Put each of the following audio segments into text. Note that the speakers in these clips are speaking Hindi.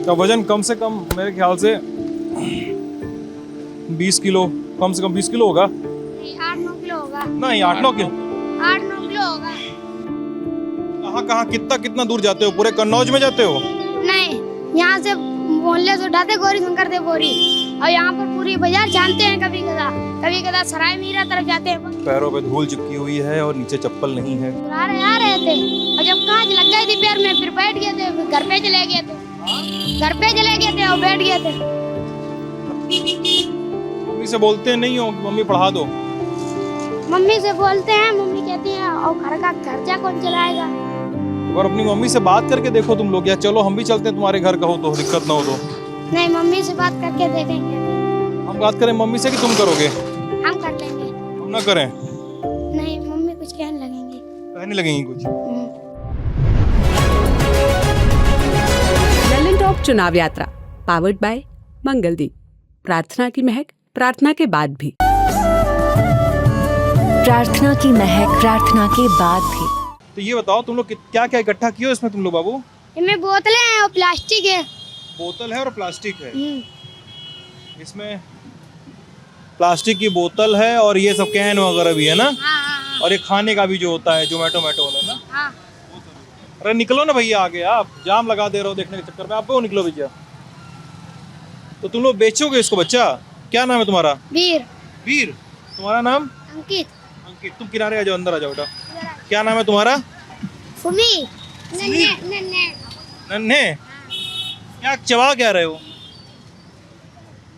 का वजन कम से कम मेरे ख्याल से 20 किलो, कम से कम 20 किलो होगा। नहीं 8-9 किलो होगा। नहीं 8-9 किलो। 8-9 किलो होगा। कहाँ कहाँ कितना कितना दूर जाते हो? पूरे कन्नौज में जाते हो? नहीं, यहाँ से मोहल्ले से उठाते गोरी शंकर दे बोरी, और यहाँ पर पूरी बाजार जानते हैं। कभी कदा सराय मीरा तरफ जाते हैं। पैरों पे धूल चिपकी हुई है और नीचे चप्पल नहीं है। आ रहे थे, और जब कांच लग गई थी पैर में, फिर बैठ गए थे, फिर घर पे चले गए थे। और बैठ गए थे। मम्मी से बोलते नहीं हो कि मम्मी पढ़ा दो? मम्मी से बोलते हैं, मम्मी कहती है और घर का खर्चा कौन चलाएगा। और अपनी मम्मी से बात करके देखो तुम लोग, या चलो हम भी चलते हैं तुम्हारे घर, कहो तो दिक्कत ना हो तो। नहीं, मम्मी से बात करके देखेंगे। हम बात करें मम्मी से कि तुम करोगे? हम कर लेंगे। हम ना करें? नहीं, मम्मी कुछ कहने लगेंगे। कहने लगेंगी कुछ? ललन टॉप चुनाव यात्रा पावर्ड बाय मंगलदीप। प्रार्थना की महक प्रार्थना के बाद भी। प्रार्थना की महक प्रार्थना के बाद भी। तो ये बताओ तुम लोग क्या क्या इकट्ठा किए हो इसमें तुम लोग बाबू? इनमें बोतलें हैं और प्लास्टिक है। बोतल है और प्लास्टिक है। इसमें प्लास्टिक की बोतल है और ये सब कैन वगैरह भी है ना? हाँ। और ये खाने का भी जो होता है जोमेटो वाला ना। हाँ। अरे निकलो ना भैया आगे, आप जाम लगा दे रहे हो देखने के चक्कर में। आप वो निकलो भैया। तो तुम लोग बेचोगे इसको? बच्चा क्या नाम है तुम्हारा? वीर। वीर। तुम्हारा नाम? अंकित। अंकित। तुम किनारे आ जाओ, अंदर आ जाओ बेटा। क्या नाम है तुम्हारा? फुमी। नन्हे। क्या चबा क्या रहे हो?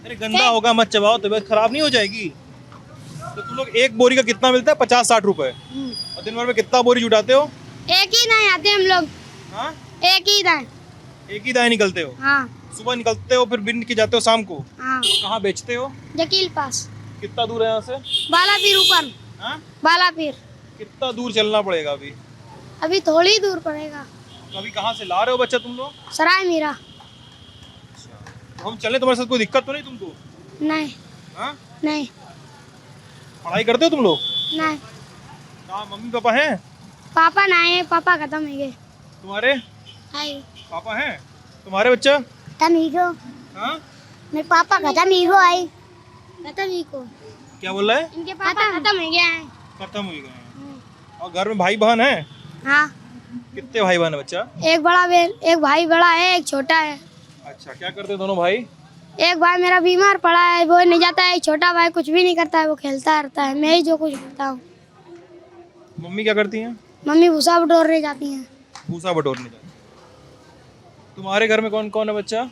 अरे गंदा होगा, मत चबाओ, तबीयत खराब नहीं हो जाएगी। तो तुम लोग एक बोरी का कितना मिलता है? 50-60 रुपए। और दिन भर में कितना बोरी जुटाते हो? एक ही दाएं आते हम लोग। हाँ? एक ही दाएं। एक ही दाएं निकलते हो? हाँ। सुबह निकलते हो फिर बिन के जाते हो शाम को? हाँ। कहाँ बेचते हो? जकील पास। कितना दूर है यहाँ से? बालापीर ऊपर। हाँ? बालापीर। कितना दूर चलना पड़ेगा अभी? अभी थोड़ी दूर पड़ेगा। तो अभी कहाँ से ला रहे हो बच्चा तुम लोग? सराय मीरा। तो हम चले तुम्हारे साथ, कोई दिक्कत तो नहीं तुमको? नहीं। हाँ? नहीं। पढ़ाई करते हो तुम लोग? नहीं। कहाँ मम्मी पापा हैं? पापा ना है, पापा खत्म हो गए। तुम्हारे हाय। पापा हैं? तुम्हारे बच्चा? खत्म ही गो। हाँ? मेरे पापा खत्म ही गो आई। खत्म ही को। क्या बोल रहा है? इनके पापा खत्म हो गए हैं। खत्म हो गए हैं। और घर में भाई बहन है? हाँ। कितने भाई बहन है बच्चा? एक भाई बड़ा है, एक छोटा है। अच्छा, क्या करते हैं दोनों भाई? एक भाई मेरा बीमार पड़ा है, वो नहीं जाता है। छोटा भाई कुछ भी नहीं करता है, वो खेलता रहता है। मैं ही जो कुछ करता हूँ। मम्मी क्या करती हैं? मम्मी भूसा बटोरने जाती हैं। भूसा बटोरने जाती हैं। तुम्हारे घर में कौन कौन है बच्चा?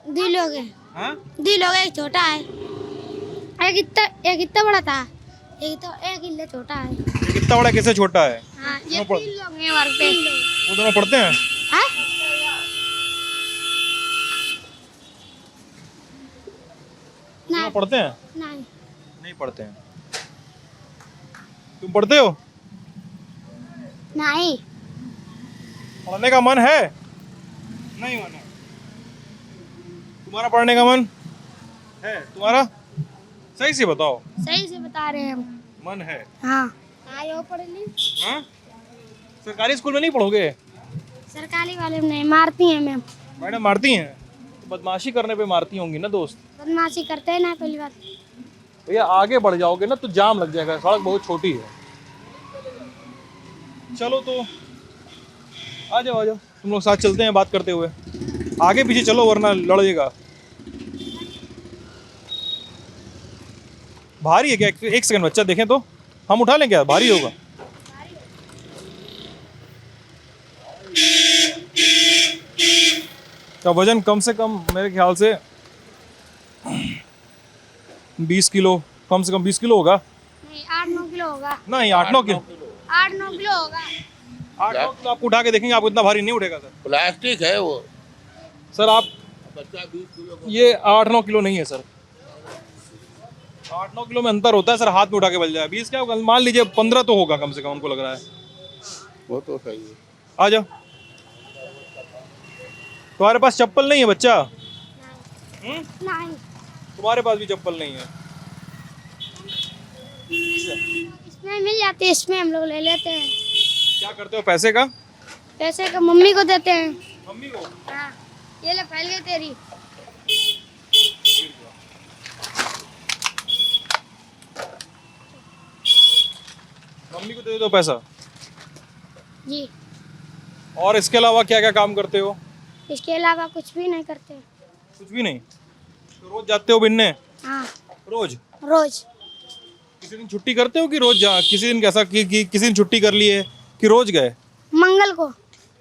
2 लोग हैं। हाँ? 2 लोग, एक छोटा है। एक इतना बड़ा था, एक इल्ले छोटा है। ये कितना बड़ा कैसे छोटा है? हाँ, ये दोनों 3 लोग हैं वर्ग पे। वो दोनों पढ़ते हैं? हाँ? दोनों पढ़ते हैं? नहीं। नहीं पढ़ते हैं। तुम पढ़ते हो? नहीं। पढ़ने का मन है? नहीं मन है। तुम्हारा पढ़ने का मन है? तुम्हारा? सही से बताओ। सही से बता रहे हैं हम। मन है? हाँ। आयो पढ़ ली। हाँ? सरकारी स्कूल में नहीं पढ़ोगे? सरकारी वाले में नहीं, मारती हैं मैम। मैडम मारती हैं? तो बदमाशी करने पे मारती होंगी ना दोस्त? बदमाशी करते हैं ना, पहली बात। भैया आगे बढ़ जाओगे ना तो जाम लग जाएगा, सड़क बहुत छोटी है। चलो तो आ जाओ तुम लोग साथ चलते हैं बात करते हुए। आगे पीछे चलो वरना लड़ेगा। भारी है क्या? एक सेकंड बच्चा देखें तो, हम उठा लें क्या? भारी होगा? का वजन कम से कम मेरे ख्याल से 20 किलो, कम से कम 20 किलो होगा। नहीं 8-9 किलो होगा। नहीं 8-9 किलो। 8-9 किलो होगा। 8-9 किलो आपको उठा के देखेंगे, आपको इतना भारी नहीं उठेगा सर। प्लास्टिक है वो सर आप बच्चा 20 किलो ये 8-9 किलो नहीं है सर। 8-9 किलो में अंतर होता है सर, हाथ में उठा के बल जाए। 20 क्या होगा? मान लीजिए 15 तो होगा कम से कम, हमको लग रहा है। वो तो सही है। आ जाओ। तुम्हारे पास चप्पल नहीं है बच्चा? नहीं। तुम्हारे पास भी चप्पल नहीं है? इसमें मिल जाती है, इसमें हम लोग ले लेते हैं। क्या करते हो पैसे का? पैसे का मम्मी को देते हैं। मम्मी को? हाँ। ये ले फैल गई तेरी। मम्मी को दे दो पैसा। जी, और इसके अलावा क्या क्या काम करते हो? इसके अलावा कुछ भी नहीं करते। कुछ भी नहीं? तो रोज जाते हो बिनने? हाँ, रोज? रोज। किसी दिन छुट्टी करते हो कि रोज जा? किसी दिन कैसा कि किसी दिन छुट्टी कर लिए कि रोज गए? मंगल को।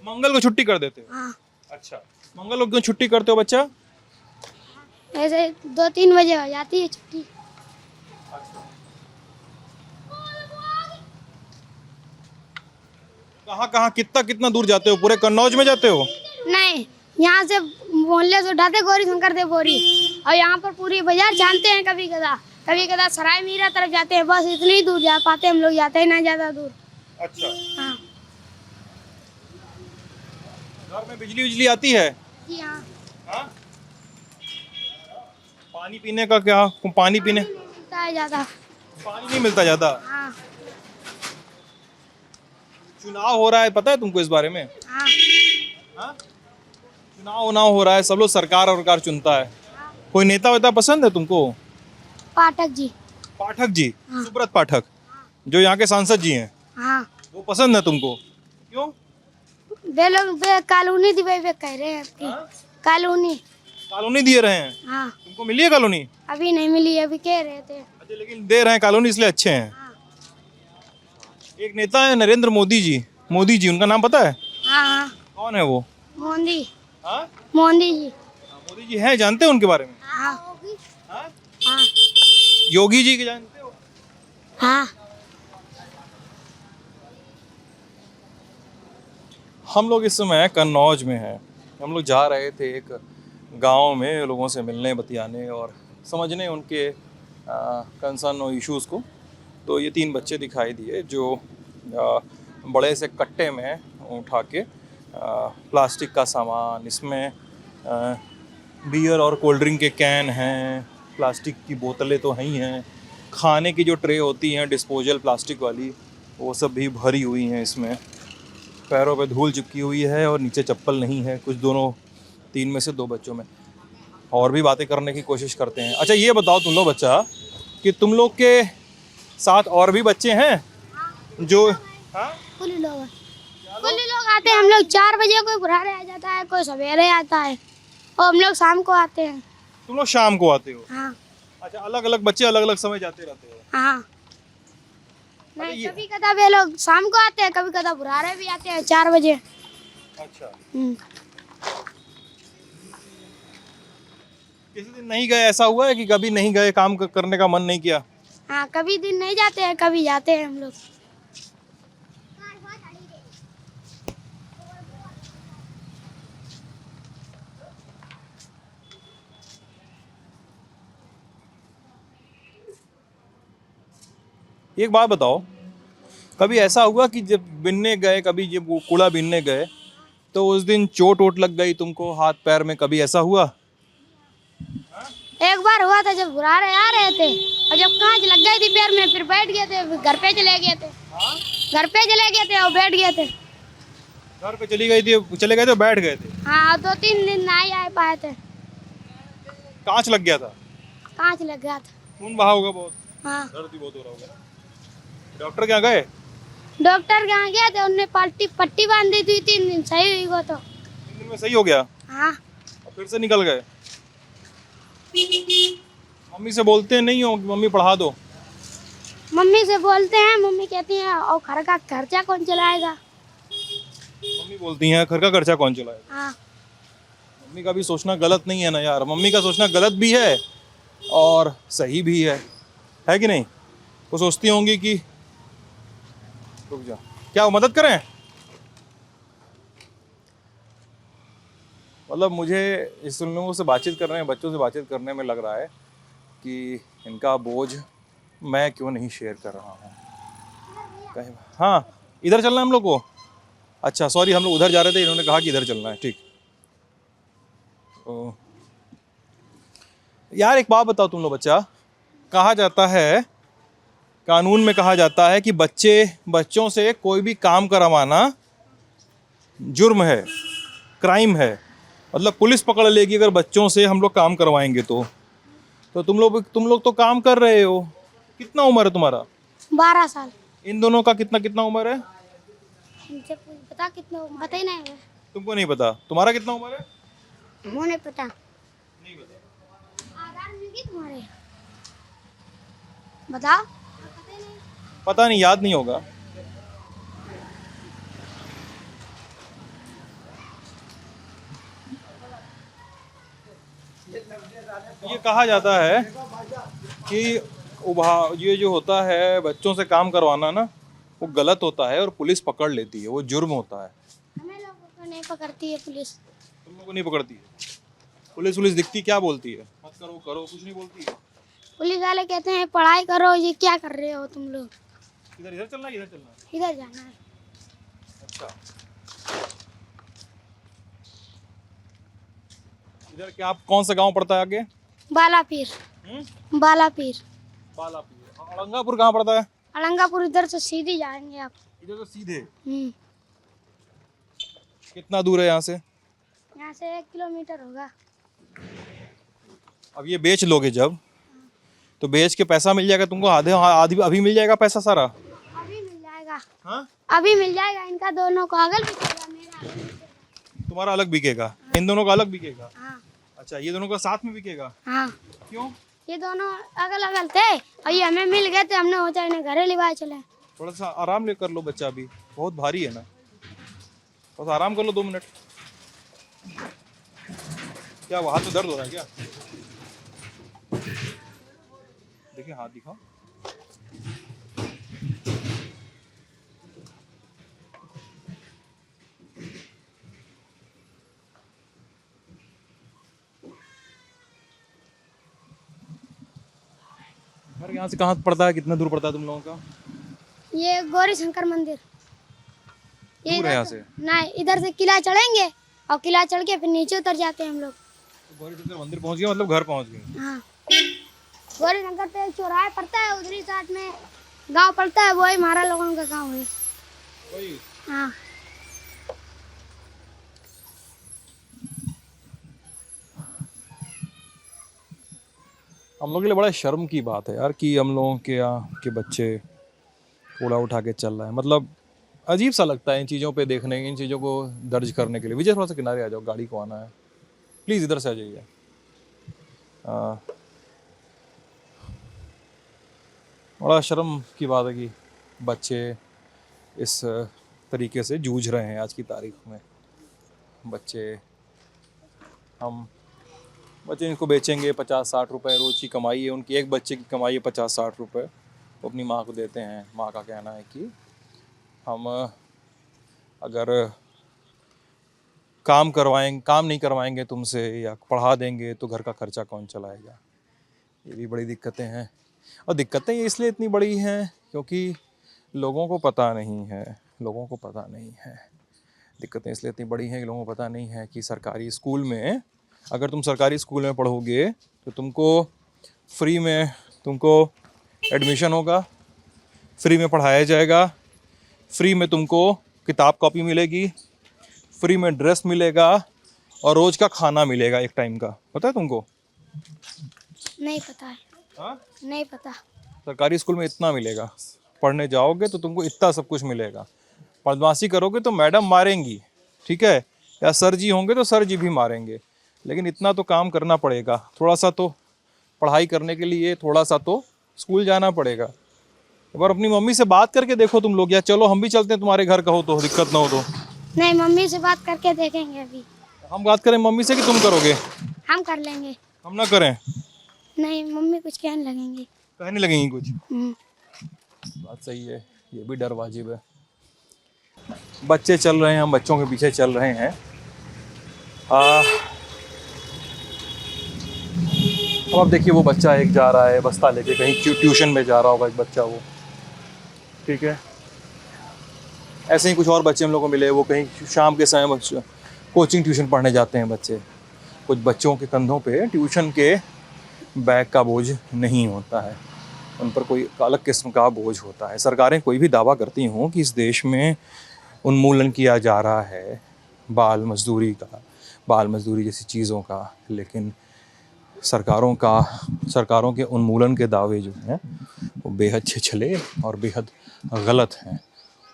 मंगल को छुट्टी कर देते हो? हाँ, अच्छा, मंगल को क्यों छुट्टी करते हो बच्चा? ऐसे 2-3 बजे हो जाती है छुट्टी। कहाँ कहाँ कितना कितना दूर जाते हो? पूरे कन्नौज में जाते हो? नहीं, यहाँ से मोहल्ले से उठाते गौरी शंकर दे बोरी, और यहाँ पर पूरी बाजार जानते हैं। कभी कदा सराय मीरा तरफ जाते हैं, बस इतनी ही दूर जा पाते हम लोग, जाते ही नहीं ज़्यादा दूर। अच्छा, हाँ घर में बिजली उजली आती है? जी हाँ। हाँ? पानी पीने का क्या? पानी पीने मिलता है ज़्यादा। पानी नहीं मिलता ज्यादा? हाँ चुनाव हो रहा है, पता है तुमको इस बारे में? हाँ हाँ? चुनाव हो रहा है, सब लोग सरकार चुनता है। कोई नेता वेता पसंद है तुमको? पाठक जी। पाठक जी, सुब्रत पाठक, जो यहाँ के सांसद जी हैं, हाँ, वो पसंद है तुमको? क्यों? वे लोग कॉलोनी दिवे वे कह रहे हैं आपकी। कॉलोनी। कॉलोनी दिए रहे हैं? हाँ, तुमको मिली है कॉलोनी? अभी नहीं मिली, अभी कह रहे थे। अच्छा, लेकिन दे रहे हैं कॉलोनी, इसलिए अच्छे हैं। हाँ एक नेता है नरेंद्र मोदी जी, उनका नाम पता है? हाँ हाँ, कौन है वो? मोदी। हाँ? मोदी जी। मोदी जी हैं, जानते हो उनके बारे में? हाँ हाँ? हाँ योगी जी के जानते हो? हाँ। हम लोग इस समय कन्नौज में हैं। हम लोग जा रहे थे एक गांव में लोगों से मिलने, बतियाने और समझने उनके कंसर्न और इश्यूज़ को। तो ये 3 बच्चे दिखाई दिए जो बड़े से कट्टे में उठा के प्लास्टिक का सामान, इसमें बियर और कोल्ड ड्रिंक के कैन हैं, प्लास्टिक की बोतलें तो हैं ही हैं, खाने की जो ट्रे होती हैं डिस्पोजल प्लास्टिक वाली, वो सब भी भरी हुई हैं इसमें। पैरों पे धूल चिपकी हुई है और नीचे चप्पल नहीं है, कुछ 3 में से 2 बच्चों में। और भी बातें करने की कोशिश करते हैं। अच्छा ये बताओ तुम लोग बच्चा, कि तुम लोग के साथ और भी बच्चे हैं जो? हाँ? कुल लोग आते हैं। हम लोग 4 बजे, कोई बुरारे आ जाता है, कोई सवेरे आता है, और हम लोग शाम को आते हैं। तुम लोग शाम को आते हो? हाँ अच्छा, अलग अलग बच्चे अलग अलग समय जाते रहते हो? हाँ। नहीं, कभी कदा वे लोग शाम को आते हैं, कभी कदा बुरारे भी आते हैं 4 बजे। अच्छा, हम्म। किसी दिन नहीं गए? ऐसा हुआ है कि कभी नहीं गए, काम करने का मन नहीं किया? हाँ, कभी दिन नहीं जाते हैं, कभी जाते हैं हम लोग। एक बात बताओ, कभी ऐसा हुआ कि जब बिनने गए, कभी जब वो कूड़ा बिनने गए, तो उस दिन चोट वोट लग गई तुमको हाथ पैर में, कभी ऐसा हुआ? एक बार हुआ था, जब बुरारे आ रहे थे और जब कांच लग गई थी पैर में, फिर बैठ गए थे, फिर घर पे चले गए थे। घर पे चले गए थे और बैठ गए थे। घर पे चले गए थे, बैठ गए थे? हाँ, 2-3 दिन नहीं आ पाए थे। कांच लग गया था? कांच लग गया था। खून बहा होगा बहुत? हाँ, दर्द भी बहुत हो रहा होगा। डॉक्टर क्या गए? डॉक्टर के यहाँ गए थे, उन्होंने पट्टी बांध दी थी, 3 दिन सही हुई वो तो। 3 दिन में सही हो गया? हाँ। और फिर से निकल गए? मम्मी से बोलते नहीं हो कि मम्मी पढ़ा दो? मम्मी से बोलते हैं, मम्मी कहती है और घर का खर्चा कौन चलाएगा। मम्मी बोलती हैं घर का खर्चा कौन चलाएगा? हाँ मम्मी का भी सोचना गलत नहीं है ना यार। मम्मी का सोचना गलत भी है और सही भी है कि नहीं? वो सोचती होंगी कि रुक जा, क्या वो मदद करें? मतलब मुझे इस लोगों से बातचीत करने में, बच्चों से बातचीत करने में लग रहा है कि इनका बोझ मैं क्यों नहीं शेयर कर रहा हूँ। हाँ, इधर चलना है हम लोग को? अच्छा सॉरी, हम लोग उधर जा रहे थे, इन्होंने कहा कि इधर चलना है। ठीक। यार एक बात बताओ तुम लोग बच्चा, कहा जाता है, कानून में कहा जाता है कि बच्चों से कोई भी काम करवाना जुर्म है, क्राइम है। मतलब पुलिस पकड़ लेगी अगर बच्चों से हम लोग काम करवाएंगे तो तुम लोग तो काम कर रहे हो। कितना उम्र है तुम्हारा? 12 साल। इन दोनों का कितना कितना उम्र है? मुझे पता कितना, पता ही नहीं है। तुमको नहीं पता? तुम्हारा कितना उम्र है? मुझे नहीं पता। नहीं पता। आधार मिल गई तुम्हारे? बताओ। पता ही नहीं। पता नहीं, याद नहीं होगा। ये कहा जाता है कि ये जो होता है बच्चों से काम करवाना ना, वो गलत होता है और पुलिस पकड़ लेती है, वो जुर्म होता है। हमें लोगों को नहीं पकड़ती है पुलिस। तुम लोगों को नहीं पकड़ती है? पुलिस दिखती क्या बोलती है? मत करो करो, कुछ नहीं बोलती है। पुलिस वाले कहते हैं पढ़ाई करो, ये क्या कर रहे हो तुम लोग? इधर चलना है, इधर चलना है। इधर जाना है। अच्छा, इधर क्या आप कौन सा गांव पड़ता है आगे? बालापीर। बालापीर। बालापीर। अड़ंगापुर कहाँ पड़ता है? अलंगापुर इधर से सीधे जाएंगे आप। इधर तो सीधे। हम्म। कितना दूर है यहाँ से? यहाँ से 1 किलोमीटर होगा। अब ये बेच लोगे जब, तो बेच के पैसा मिल जाएगा तुमको? आधी अभी मिल जाएगा पैसा सारा? अभी मिल जाएगा। हाँ? अभी मिल जाएगा। इनका दोनों को अगल बिकेगा, मेरा अलग बिकेगा। तुम्हारा अलग बिकेगा, इन दोनों का अलग बिकेगा? हाँ। अच्छा, ये दोनों का साथ में बिकेगा? हाँ। क्यों? ये दोनों अगल अगल थे और ये हमें मिल गए थे, हमने सोचा इन्हें घरे लिवाए चले। थोड़ा सा आराम ले कर लो, बच्चा अभी बहुत भारी है ना, थोड़ा सा आराम कर लो 2 मिनट। क्या वो हाथ में दर्द हो रहा है क्या? देखिए हाथ दिखाओ। घर यहाँ से कहाँ पड़ता है? कितना दूर पड़ता है तुम लोगों का? ये गौरी शंकर मंदिर। ये दूर है यहाँ से? नहीं, इधर से किला चढ़ेंगे और किला चढ़ के फिर नीचे उतर जाते हैं हम लोग। तो गौरी शंकर मंदिर पहुँच गए, मतलब घर पहुँच गए? हाँ। गौरी शंकर पे एक चौराहा पड़ता है, उधरी साथ में गांव पड़ता है, वही हमारा लोगों का गांव है। वही? हाँ। हम लोग के लिए बड़ा शर्म की बात है यार कि हम लोगों के यहाँ के बच्चे कूड़ा उठा के चल रहे हैं। मतलब अजीब सा लगता है इन चीज़ों पे देखने, इन चीज़ों को दर्ज करने के लिए। विजय थोड़ा सा किनारे आ जाओ, गाड़ी को आना है प्लीज़, इधर से आ जाइए। बड़ा शर्म की बात है कि बच्चे इस तरीके से जूझ रहे हैं आज की तारीख में। बच्चे इनको बेचेंगे 50-60 रुपए, रोज़ की कमाई है उनकी, एक बच्चे की कमाई है 50-60 रुपए, वो अपनी माँ को देते हैं। माँ का कहना है कि हम अगर काम नहीं करवाएंगे तुमसे या पढ़ा देंगे तो घर का खर्चा कौन चलाएगा। ये भी बड़ी दिक्कतें हैं, और दिक्कतें ये इसलिए इतनी बड़ी हैं क्योंकि लोगों को पता नहीं है। दिक्कतें इसलिए इतनी बड़ी हैं कि लोगों को पता नहीं है कि सरकारी स्कूल में, अगर तुम सरकारी स्कूल में पढ़ोगे तो तुमको फ्री में एडमिशन होगा, फ्री में पढ़ाया जाएगा, फ्री में तुमको किताब कॉपी मिलेगी, फ्री में ड्रेस मिलेगा और रोज़ का खाना मिलेगा एक टाइम का। पता है तुमको? नहीं पता है। हाँ? नहीं पता। सरकारी स्कूल में इतना मिलेगा, पढ़ने जाओगे तो तुमको इतना सब कुछ मिलेगा। बदमाशी करोगे तो मैडम मारेंगी, ठीक है, या सर जी होंगे तो सर जी भी मारेंगे, लेकिन इतना तो काम करना पड़ेगा। थोड़ा सा तो पढ़ाई करने के लिए थोड़ा सा तो स्कूल जाना पड़ेगा। एक बार अपनी मम्मी से बात करके देखो तुम लोग, या चलो हम भी चलते हैं तुम्हारे घर, कहो तो दिक्कत ना हो तो। नहीं, मम्मी से बात करके देखेंगे अभी। हम बात करें मम्मी से कि तुम करोगे? हम कर लेंगे। हम ना करें? नहीं, मम्मी कुछ कहने लगेंगे। कहने लगेंगी कुछ? बात सही है, ये भी डर वाजिब है। बच्चे चल रहे हैं, हम बच्चों के पीछे चल रहे हैं। अब देखिए वो बच्चा एक जा रहा है बस्ता लेके, कहीं ट्यूशन में जा रहा होगा एक बच्चा, वो ठीक है। ऐसे ही कुछ और बच्चे हम लोग को मिले, वो कहीं शाम के समय कोचिंग ट्यूशन पढ़ने जाते हैं बच्चे। कुछ बच्चों के कंधों पे ट्यूशन के बैग का बोझ नहीं होता है, उन पर कोई अलग किस्म का बोझ होता है। सरकारें कोई भी दावा करती हों कि इस देश में उन्मूलन किया जा रहा है बाल मजदूरी का, बाल मजदूरी जैसी चीज़ों का, लेकिन सरकारों के उन्मूलन के दावे जो हैं वो बेहद छिछले और बेहद गलत हैं।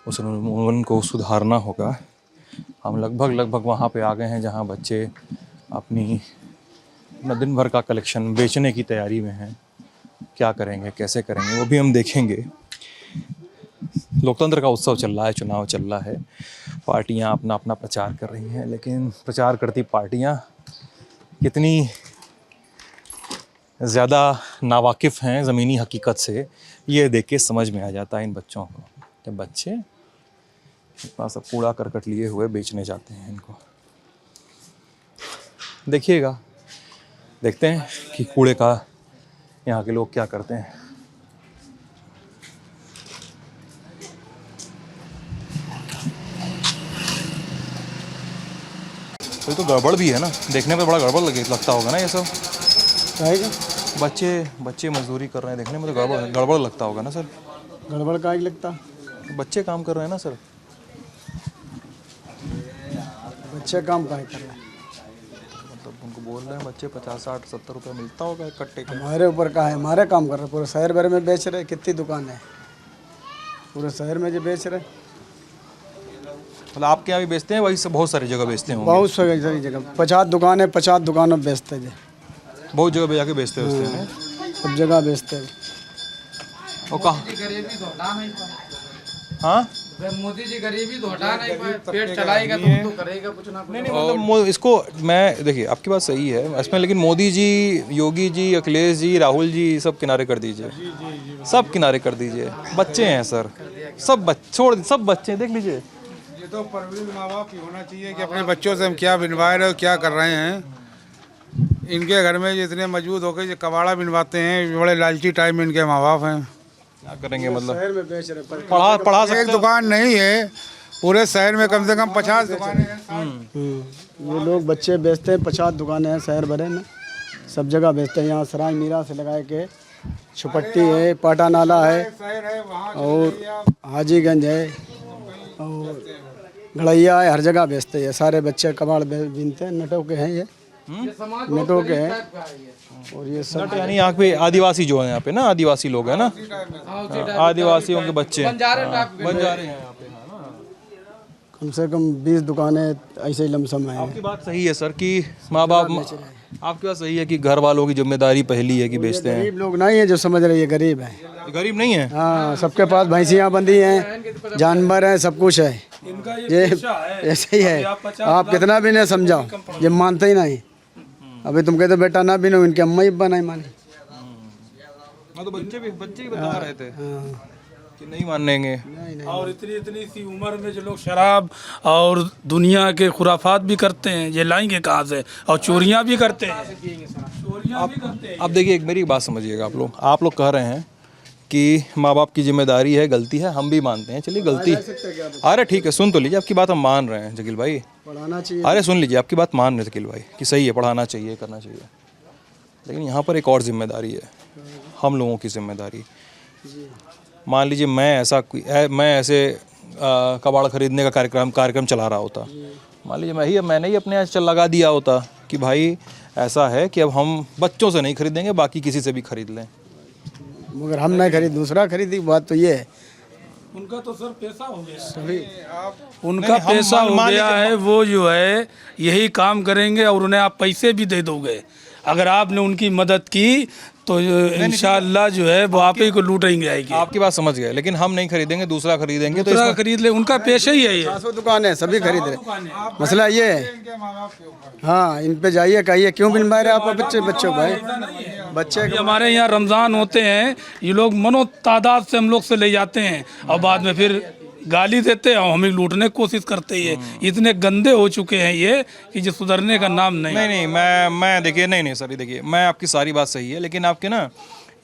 उस उन्मूलन को सुधारना होगा। हम लगभग वहाँ पे आ गए हैं जहाँ बच्चे अपना दिन भर का कलेक्शन बेचने की तैयारी में हैं। क्या करेंगे, कैसे करेंगे, वो भी हम देखेंगे। लोकतंत्र का उत्सव चल रहा है, चुनाव चल रहा है, पार्टियां अपना अपना प्रचार कर रही हैं, लेकिन प्रचार करती पार्टियां कितनी ज़्यादा नावाकिफ़ हैं ज़मीनी हकीकत से, ये देख के समझ में आ जाता है इन बच्चों को। जब बच्चे इतना सब कूड़ा करकट लिए हुए बेचने जाते हैं, इनको देखिएगा, देखते हैं कि कूड़े का यहाँ के लोग क्या करते हैं। ये तो गड़बड़ भी है ना, देखने में बड़ा गड़बड़ लगता होगा ना ये सब। बच्चे मजदूरी कर रहे हैं, देखने में तो गड़बड़ लगता होगा ना सर। गड़बड़ का ही लगता, बच्चे काम कर रहे हैं ना सर। बच्चे काम काहे कर रहे हैं? मतलब उनको बोल रहे हैं बच्चे 50, 60, 70 रुपये मिलता होगा एक कट्टे का। हमारे ऊपर का है, हमारे काम कर रहे हैं। पूरे शहर भर में बेच रहे, कितनी दुकान है पूरे शहर में जो बेच रहे। मतलब आपके यहाँ भी बेचते हैं, वही सब बहुत सारी जगह बेचते हैं। बहुत सारी जगह 50 दुकान है, 50 दुकानों में बेचते हैं। बहुत जगह जाके बेचते हैं। सब जगह बेचते हैं। और कहाँ? हाँ, मोदी जी गरीबी तो हटा नहीं पाए, पेट चलाएगा तो करेगा कुछ ना कुछ। नहीं मतलब इसको मैं देखिए, आपकी बात सही है इसमें, लेकिन मोदी जी, योगी जी, अखिलेश जी, राहुल जी सब किनारे कर दीजिए, सब किनारे कर दीजिए। बच्चे हैं सर, सब सब बच्चे देख लीजिए। ये तो परवरिश माँ बाप की होना चाहिए कि अपने बच्चों से हम क्या बिनवा रहे हो, क्या कर रहे हैं। इनके घर में जितने मजबूत होकर जो कबाड़ा बिनवाते हैं, बड़े लालची टाइप में इनके माँ बाप हैं। क्या करेंगे, मतलब शहर में बेच रहे, पढ़ा सकते एक दुकान नहीं है, पूरे शहर में कम से कम 50 दुकानें हैं। ये लोग बच्चे बेचते हैं। 50 दुकानें हैं शहर भरे में, सब जगह बेचते हैं। यहाँ सराय मीरा से लगा के छुपट्टी है, पाटा नाला है, और हाजीगंज है, और घड़ैया है, हर जगह बेचते हैं। सारे बच्चे कबाड़ बीनते हैं। नटों के हैं, ये नटों के हैं। और ये सब यानी यहाँ पे आदिवासी जो है, यहाँ पे ना आदिवासी लोग हैं ना, आदिवासियों के बच्चे बन जा रहे हैं यहाँ पे। कम से कम 20 दुकानें ऐसे ही लमसम हैं। आपकी बात सही है सर कि माँ बाप, आपकी बात सही है कि घर वालों की जिम्मेदारी पहली है कि बेचते हैं। गरीब लोग नहीं है जो समझ रहे, ये गरीब है। गरीब नहीं है, हाँ, सबके पास भैंसियाँ बंधी हैं, जानवर हैं, सब कुछ है। ये ऐसे ही है। आप कितना भी नहीं समझाओ, ये मानते ही नहीं। अभी तुम कहते बेटा ना बिनो, इनके अम्मा ही नहीं माने। तो बच्चे भी बता रहे थे कि नहीं मानेंगे। और इतनी सी उम्र में जो लोग शराब और दुनिया के खुराफात भी करते हैं, ये लाएंगे कहाँ से? और चोरियाँ भी करते हैं। अब देखिए, एक मेरी बात समझिएगा। आप लोग कह रहे हैं कि माँ बाप की जिम्मेदारी है, गलती है, हम भी मानते हैं, चलिए गलती। अरे ठीक है, सुन तो लीजिए, आपकी बात हम मान रहे हैं जकील भाई, पढ़ाना चाहिए। अरे सुन लीजिए, आपकी बात मान रहे हैं जकील भाई कि सही है, पढ़ाना चाहिए, करना चाहिए, लेकिन यहाँ पर एक और जिम्मेदारी है, हम लोगों की जिम्मेदारी। मान लीजिए मैं ऐसे कबाड़ खरीदने का कार्यक्रम चला रहा होता, मान लीजिए मैंने ही अपने यहाँ लगा दिया होता कि भाई ऐसा है कि अब हम बच्चों से नहीं खरीदेंगे, बाकी किसी से भी खरीद लें। मगर हम नहीं खरीद, दूसरा खरीदी, बात तो ये है। उनका तो सर पैसा हो गया, उनका पैसा हो गया है। वो जो है यही काम करेंगे और उन्हें आप पैसे भी दे दोगे। अगर आपने उनकी मदद की तो इंशाअल्लाह जो है वो आप ही को लूटेंगे आएगी। आपकी बात समझ गए, लेकिन हम नहीं खरीदेंगे, दूसरा खरीदेंगे, तो दूसरा खरीद ले, उनका पेशा ही है ये। 400 दुकान है, सभी खरीद रहे। मसला ये है, हाँ, इन पे जाइए, कहिए क्यों बिनवा रहे आप बच्चों भाई। बच्चे हमारे यहाँ रमज़ान होते हैं, ये लोग मनो तादाद से हम लोग से ले जाते हैं और बाद में फिर गाली देते हैं और हमें लूटने की कोशिश करते हैं। इतने गंदे हो चुके हैं ये कि जो सुधरने का नाम नहीं। मैं देखिए, नहीं सर, देखिए, मैं आपकी सारी बात सही है, लेकिन आपके ना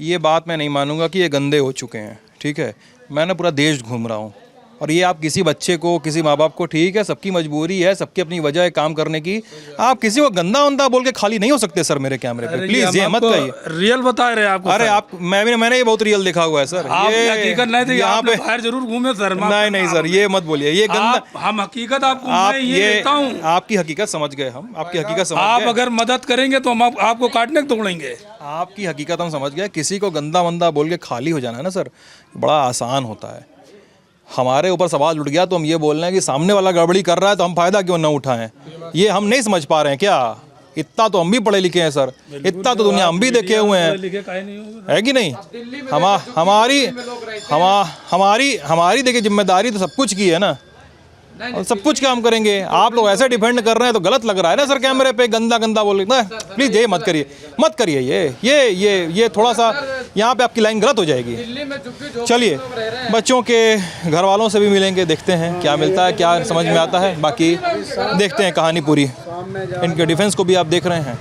ये बात मैं नहीं मानूंगा कि ये गंदे हो चुके हैं। ठीक है, मैं ना पूरा देश घूम रहा हूँ, और ये आप किसी बच्चे को, किसी माँ बाप को, ठीक है सबकी मजबूरी है, सबकी अपनी वजह है काम करने की, आप किसी को गंदा वंदा बोल के खाली नहीं हो सकते सर मेरे कैमरे पे, प्लीज ये मत कहिए। रियल बता रहे हैं आपको। अरे आप मैंने ये बहुत रियल देखा हुआ है सर। ये हकीकत नहीं थी, यहाँ पे बाहर जरूर घूमे सर। नहीं सर ये मत बोलिए, ये गंदा, हम हकीकत आपको आप ये देता हूँ। आपकी हकीकत समझ गए हम, आपकी हकीकत समझ आप गए। अगर मदद करेंगे तो हम आपको काटने को तोड़ेंगे। आपकी हकीकत हम समझ गए। किसी को गंदा वंदा बोल के खाली हो जाना है ना सर, बड़ा आसान होता है। हमारे ऊपर सवाल उठ गया तो हम ये बोल रहे हैं कि सामने वाला गड़बड़ी कर रहा है तो हम फायदा क्यों ना उठाएं। ये हम नहीं समझ पा रहे हैं क्या? इतना तो हम भी पढ़े लिखे हैं सर, इतना तो दुनिया हम भी देखे हुए हैं, है कि नहीं? हमारी देखिए जिम्मेदारी तो सब कुछ की है ना, और सब कुछ काम करेंगे। आप लोग ऐसे डिफेंड कर रहे हैं तो गलत लग रहा है ना सर, कैमरे पे गंदा गंदा बोल ना, प्लीज ये मत करिए, मत करिए। ये थोड़ा सा यहाँ पे आपकी लाइन गलत हो जाएगी। चलिए बच्चों के घर वालों से भी मिलेंगे, देखते हैं क्या मिलता है, क्या समझ में आता है। बाकी देखते हैं कहानी पूरी। इनके डिफेंस को भी आप देख रहे हैं,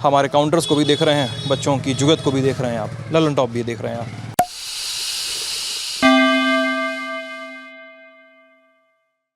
हमारे काउंटर्स को भी देख रहे हैं, बच्चों की जुगत को भी देख रहे हैं आप, ललन टॉप भी देख रहे हैं आप।